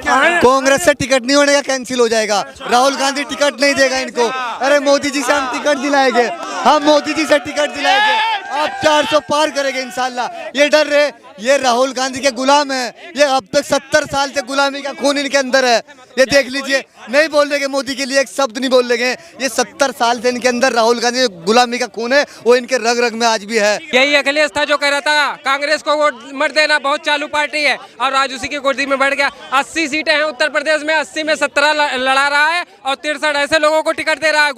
कांग्रेस से टिकट नहीं होने का, कैंसिल हो जाएगा। राहुल गांधी टिकट नहीं देगा इनको। अरे मोदी जी से हम टिकट दिलाएंगे, हम मोदी जी से टिकट दिलाएंगे, आप 400 पार करेंगे इंशाल्लाह। ये डर रहे, ये राहुल गांधी के गुलाम है, ये अब तक 70 साल से गुलामी का खून इनके अंदर है। ये देख लीजिए, नहीं बोल देंगे मोदी के लिए एक शब्द नहीं बोल देंगे। ये 70 साल से इनके अंदर राहुल गांधी गुलामी का खून है, वो इनके रग रग में आज भी है। यही अखिलेश था जो कह रहा था कांग्रेस को वोट मत देना, बहुत चालू पार्टी है, और आज उसी की गोदी में बैठ गया। 80 सीटें हैं उत्तर प्रदेश में, 80 में 17 लड़ा रहा है और 63 ऐसे लोगों को टिकट दे रहा है।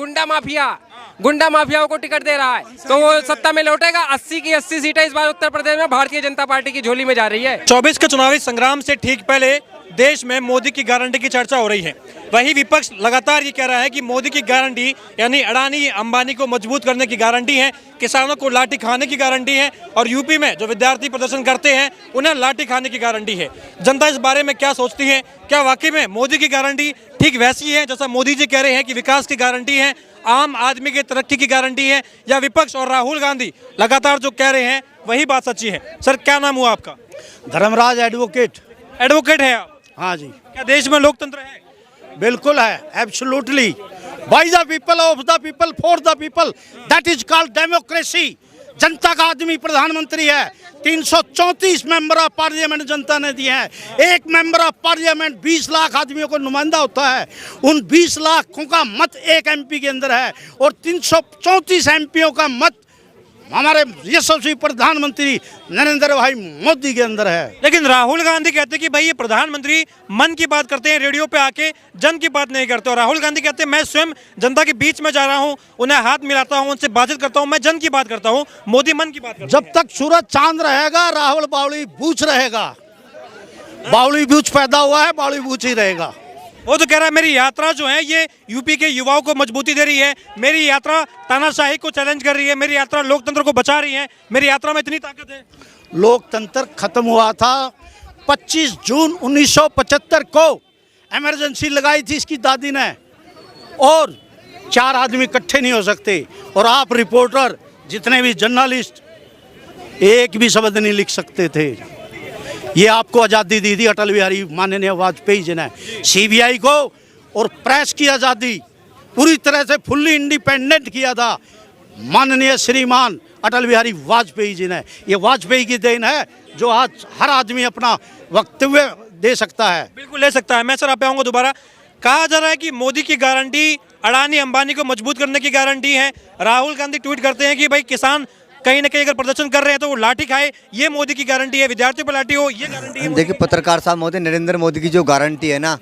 गुंडा माफियाओं को टिकट दे रहा है, तो वो सत्ता में लौटेगा। 80 की 80 सीटें इस बार उत्तर प्रदेश में भारतीय जनता पार्टी की झोली में जा रही है। 24 के चुनावी संग्राम से ठीक पहले देश में मोदी की गारंटी की चर्चा हो रही है। वही विपक्ष लगातार ये कह रहा है कि मोदी की गारंटी यानी अडानी अंबानी को मजबूत करने की गारंटी है, किसानों को लाठी खाने की गारंटी है, और यूपी में जो विद्यार्थी प्रदर्शन करते हैं उन्हें लाठी खाने की गारंटी है। जनता इस बारे में क्या सोचती है? क्या वाकई में मोदी की गारंटी ठीक वैसी है जैसा मोदी जी कह रहे हैं कि विकास की गारंटी है, आम आदमी की तरक्की की गारंटी है, या विपक्ष और राहुल गांधी लगातार जो कह रहे हैं वही बात सच्ची है? सर, क्या नाम हुआ आपका? धर्मराज एडवोकेट। एडवोकेट है आप? हाँ जी। क्या देश में लोकतंत्र है? बिल्कुल है, absolutely. By the people, of the people, for the people, that is called democracy. जनता का आदमी प्रधानमंत्री है। 334 मेंबर ऑफ पार्लियामेंट जनता ने दिए हैं। एक मेंबर ऑफ पार्लियामेंट 20 लाख आदमियों को नुमाइंदा होता है। उन 20 लाखों का मत एक एमपी के अंदर है, और 334 एमपीओं का मत हमारे यशस्वी प्रधानमंत्री नरेंद्र भाई मोदी के अंदर है। लेकिन राहुल गांधी कहते हैं कि भाई ये प्रधानमंत्री मन की बात करते हैं, रेडियो पे आके जन की बात नहीं करते। और राहुल गांधी कहते हैं मैं स्वयं जनता के बीच में जा रहा हूं, उन्हें हाथ मिलाता हूं, उनसे बातचीत करता हूं, मैं जन की बात करता हूं, मोदी मन की बात करते हैं। जब तक सूरज चांद रहेगा राहुल बावली बूझ रहेगा। बावली बूझ पैदा हुआ है, बावली बूझ ही रहेगा। वो तो कह रहा है मेरी यात्रा जो है ये यूपी के युवाओं को मजबूती दे रही है, मेरी यात्रा तानाशाही को चैलेंज कर रही है, मेरी यात्रा लोकतंत्र को बचा रही है, मेरी यात्रा में इतनी ताकत है। लोकतंत्र खत्म हुआ था 25 जून 1975 को। इमरजेंसी लगाई थी इसकी दादी ने, और 4 आदमी इकट्ठे नहीं हो सकते। और आप रिपोर्टर जितने भी जर्नलिस्ट एक भी शब्द नहीं लिख सकते थे। ये आपको आज़ादी दी थी अटल बिहारी माननीय वाजपेयी जी ने, सीबीआई को और प्रेस की आज़ादी पूरी तरह से फुल्ली इंडिपेंडेंट किया था माननीय श्रीमान अटल बिहारी वाजपेयी जी ने। ये वाजपेयी की देन है जो आज हर आदमी अपना वक्तव्य दे सकता है। बिल्कुल ले सकता है। मैं सर आप पे आऊँगा दोबारा। कहा जा रहा है कि मोदी की गारंटी अडानी अंबानी को मजबूत करने की गारंटी है। राहुल गांधी ट्वीट करते हैं कि भाई किसान कहीं ना कहीं अगर प्रदर्शन कर रहे हैं तो वो लाठी खाए, ये मोदी की गारंटी है। विद्यार्थियों पर लाठी हो, ये गारंटी है। देखिए पत्रकार साहब महोदय, नरेंद्र मोदी की जो गारंटी है ना,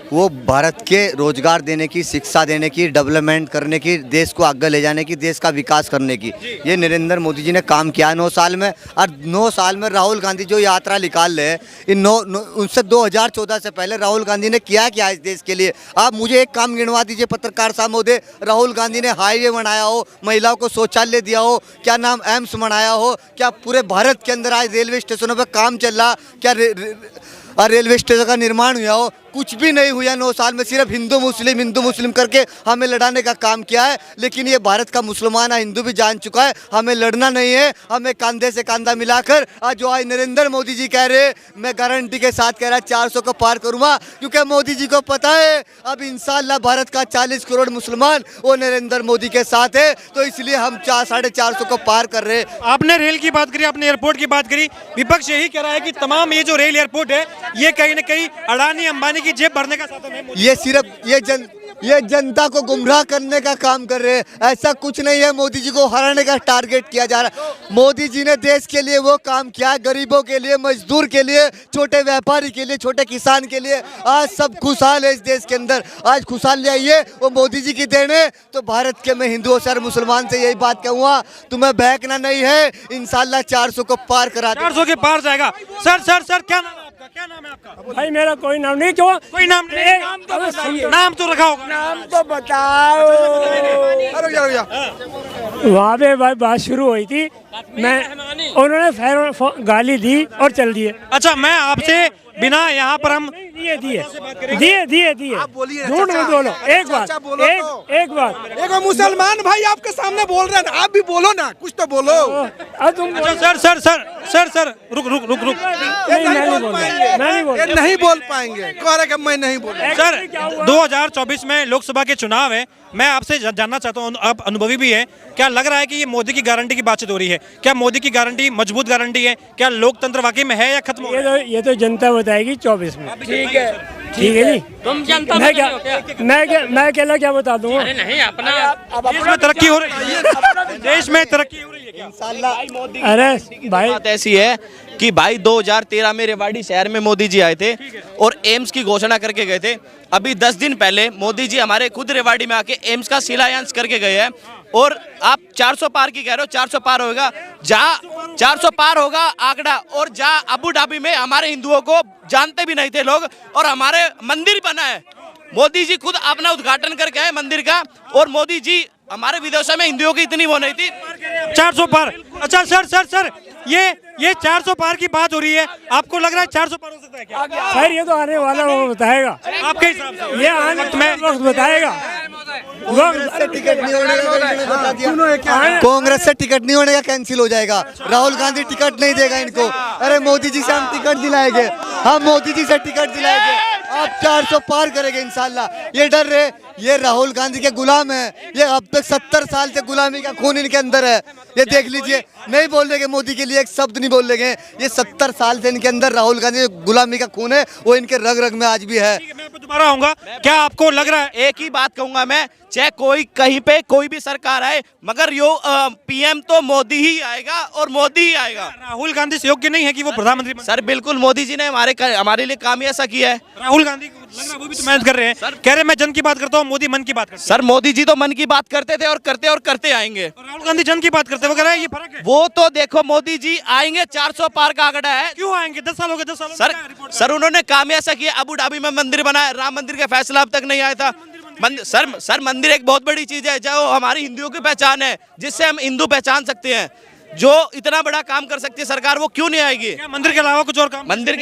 वो भारत के रोजगार देने की, शिक्षा देने की, डेवलपमेंट करने की, देश को आगे ले जाने की, देश का विकास करने की, ये नरेंद्र मोदी जी ने काम किया 9 साल में। और 9 साल में राहुल गांधी जो यात्रा निकाल रहे हैं, इन उनसे 2014 से पहले राहुल गांधी ने किया क्या इस देश के लिए? आप मुझे एक काम गिनवा दीजिए पत्रकार साहब महोदय। राहुल गांधी ने हाईवे बनाया हो, महिलाओं को शौचालय दिया हो, क्या नाम एम्स बनाया हो, क्या पूरे भारत के अंदर आज रेलवे स्टेशनों पर काम चल रहा, क्या रेलवे स्टेशन का निर्माण हुआ हो? कुछ भी नहीं हुआ 9 साल में। सिर्फ हिंदू मुस्लिम करके हमें लड़ाने का काम किया है। लेकिन ये भारत का मुसलमान है, हिंदू भी जान चुका है हमें लड़ना नहीं है, हमें कंधे से कंधा मिलाकर आज जो आज नरेंद्र मोदी जी कह रहे, मैं गारंटी के साथ कह रहा 400 को पार करूंगा, क्योंकि मोदी जी को पता है अब इंशाल्लाह भारत का 40 करोड़ मुसलमान वो नरेंद्र मोदी के साथ है, तो इसलिए हम 450 को पार कर रहे। आपने रेल की बात करी, आपने एयरपोर्ट की बात करी। विपक्ष यही कह रहा है कि तमाम ये जो रेल एयरपोर्ट है ये कहीं ना कहीं अडानी अंबानी की जेब भरने का साधन है। ये सिर्फ ये जनता को गुमराह करने का काम कर रहे हैं। ऐसा कुछ नहीं है, मोदी जी को हराने का टारगेट किया जा रहा है। मोदी जी ने देश के लिए वो काम किया, गरीबों के लिए, मजदूर के लिए, छोटे व्यापारी के लिए, छोटे किसान के लिए। आज सब खुशहाल है इस देश के अंदर। आज खुशहाल आइए वो मोदी जी की देन है। तो भारत के मैं हिंदुओं से और मुसलमान से यही बात कहूँगा, तुम्हें बहकना नहीं है, इंशाल्लाह 400 को पार करा 400 के पार जाएगा। सर क्या नाम है आपका? क्या नाम है आपका? भाई मेरा कोई नाम नहीं। क्यों कोई नाम नहीं? नाम तो रखा होगा। नाम तो बताओ। वहाँ पे भाई बात शुरू हुई थी, मैं उन्होंने गाली दी और चल दिए। अच्छा, मैं आपसे बिना यहाँ पर हम दिए दिए दिए दिए दिए आप बोलिए ना, झूठ चाचा। मत बोलो। एक बात चाचा बोलो तो। एक बात एक मुसलमान भाई आपके सामने बोल रहे हैं, आप भी बोलो ना, कुछ तो बोलो। अब तुम अच्छा सर रुक नहीं, मैं नहीं बोल रहा, मैं नहीं बोल ये नहीं बोल पाएंगे, कह रहे कि मैं नहीं बोल। सर 2024 में लोकसभा के चुनाव है, मैं आपसे जानना चाहता हूँ, आप अनुभवी भी हैं, क्या लग रहा है कि ये मोदी की गारंटी की बातचीत हो रही है? क्या मोदी की गारंटी मजबूत गारंटी है? क्या लोकतंत्र वाकई में है या खत्म हो गया? ये तो जनता बताएगी 24 में। ठीक है जी। तुम जनता मैं अकेला क्या बता दूंगा? नहीं अपना देश में तरक्की हो रही है, देश में तरक्की हो रही है क्या? अरे भाई बात ऐसी है कि भाई 2013 में रेवाड़ी शहर में मोदी जी आए थे और एम्स की घोषणा करके गए थे। अभी 10 दिन पहले मोदी जी हमारे खुद रेवाड़ी में आके एम्स का शिलान्यास करके गए हैं। और आप 400 पार की कह रहे हो, 400 पार होगा, जहाँ 400 पार होगा आंकड़ा, और जहाँ अबू धाबी में हमारे हिंदुओं को जानते भी नहीं थे लोग, और हमारे मंदिर बना है, मोदी जी खुद अपना उद्घाटन करके आए मंदिर का। और मोदी जी हमारे विदेशों में हिंदुओं की इतनी वो नहीं थी। 400 पार। अच्छा सर ये 400 पार की बात हो रही है, आपको लग रहा है 400 पार हो सकता है क्या? सर ये तो आने वाला वो बताएगा, आपके हिसाब से ये आने वक्त बताएगा। टिकट नहीं होने का बता दिया, कांग्रेस से टिकट नहीं होने का कैंसिल हो जाएगा। राहुल गांधी टिकट नहीं देगा इनको। अरे मोदी जी से हम टिकट दिलाएंगे, हम मोदी जी से टिकट दिलाएंगे, आप 400 पार करेंगे इंशाल्लाह। ये डर रहे, ये राहुल गांधी के गुलाम है, ये अब तक 70 साल से गुलामी का खून इनके अंदर है। ये देख लीजिए, नहीं बोल देंगे मोदी के लिए एक शब्द नहीं बोल देंगे। ये 70 साल से इनके अंदर राहुल गांधी गुलामी का खून है, वो इनके रग रग में आज भी है। मैं आपको दोबारा आऊंगा, क्या आपको लग रहा है? एक ही बात कहूंगा मैं, चाहे कोई कहीं पे कोई भी सरकार आए, मगर पीएम तो मोदी ही आएगा और मोदी ही आएगा। राहुल गांधी से योग्य नहीं है कि वो प्रधानमंत्री बने? सर बिल्कुल, मोदी जी ने हमारे लिए काम ही ऐसा किया है। राहुल गांधी को लग रहा है वो भी तो मेहनत कर रहे हैं। कह रहे हैं मैं जन की बात करता हूँ, मोदी मन की बात करता सर मोदी जी तो मन की बात करते थे और करते आएंगे। है। राहुल गांधी जन की बात करते हैं, वो कह रहा है ये फर्क है। वो तो देखो, मोदी जी आएंगे, 400 पार का आंकड़ा है। क्यों आएंगे? 10 साल हो गए, 10 साल सर उन्होंने काम ऐसा किया, अबू धाबी में मंदिर बनाया, राम मंदिर का फैसला अब तक नहीं आया था। सर मंदिर एक बहुत बड़ी चीज है, जो हमारी हिंदुओं की पहचान है, जिससे हम हिंदू पहचान सकते हैं। जो इतना बड़ा काम कर सकती है सरकार, वो क्यों नहीं आएगी? क्या मंदिर के अलावा कुछ और काम? मंदिर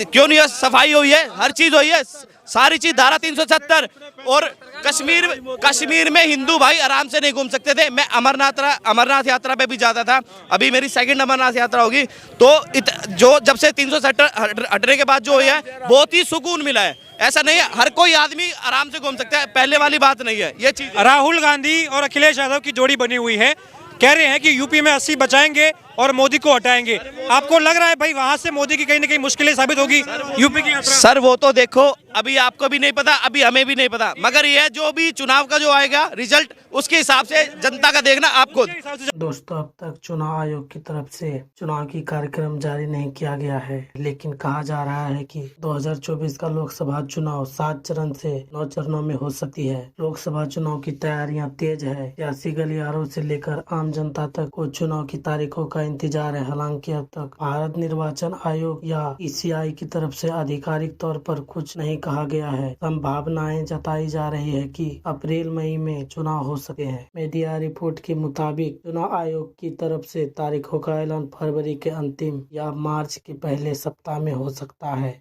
क्यों नहीं है? सफाई हुई है, हर चीज हुई है, सारी चीज, धारा 370। और कश्मीर में हिंदू भाई आराम से नहीं घूम सकते थे। मैं अमरनाथ यात्रा पे भी जाता था, अभी मेरी सेकंड अमरनाथ यात्रा होगी, तो जो जब से 370 हटने के बाद जो हुआ है, बहुत ही सुकून मिला है। ऐसा नहीं है हर कोई आदमी आराम से घूम सकता है, पहले वाली बात नहीं है ये चीज। राहुल गांधी और अखिलेश यादव की जोड़ी बनी हुई है, कह रहे हैं कि यूपी में 80 बचाएंगे और मोदी को हटाएंगे। आपको लग रहा है भाई वहां से मोदी की कहीं ना कहीं मुश्किलें साबित होगी यूपी की यात्रा? सर वो तो देखो, अभी आपको भी नहीं पता, अभी हमें भी नहीं पता, मगर ये जो भी चुनाव का जो आएगा रिजल्ट, उसके हिसाब से जनता का देखना आपको। दोस्तों, अब तक चुनाव आयोग की तरफ से चुनाव की कार्यक्रम जारी नहीं किया गया है, लेकिन कहा जा रहा है कि 2024 का लोकसभा चुनाव 7 चरण से 9 चरणों में हो सकती है। लोकसभा चुनाव की तैयारियां तेज है, सियासी गलियारों से लेकर आम जनता तक को चुनाव की तारीखों का इंतजार है। हालांकि अब तक भारत निर्वाचन आयोग या ईसीआई की तरफ से आधिकारिक तौर पर कुछ नहीं कहा गया है। संभावनाएं जताई जा रही है कि अप्रैल मई में चुनाव हो सकते हैं। मीडिया रिपोर्ट के मुताबिक चुनाव आयोग की तरफ से तारीखों का ऐलान फरवरी के अंतिम या मार्च के पहले सप्ताह में हो सकता है।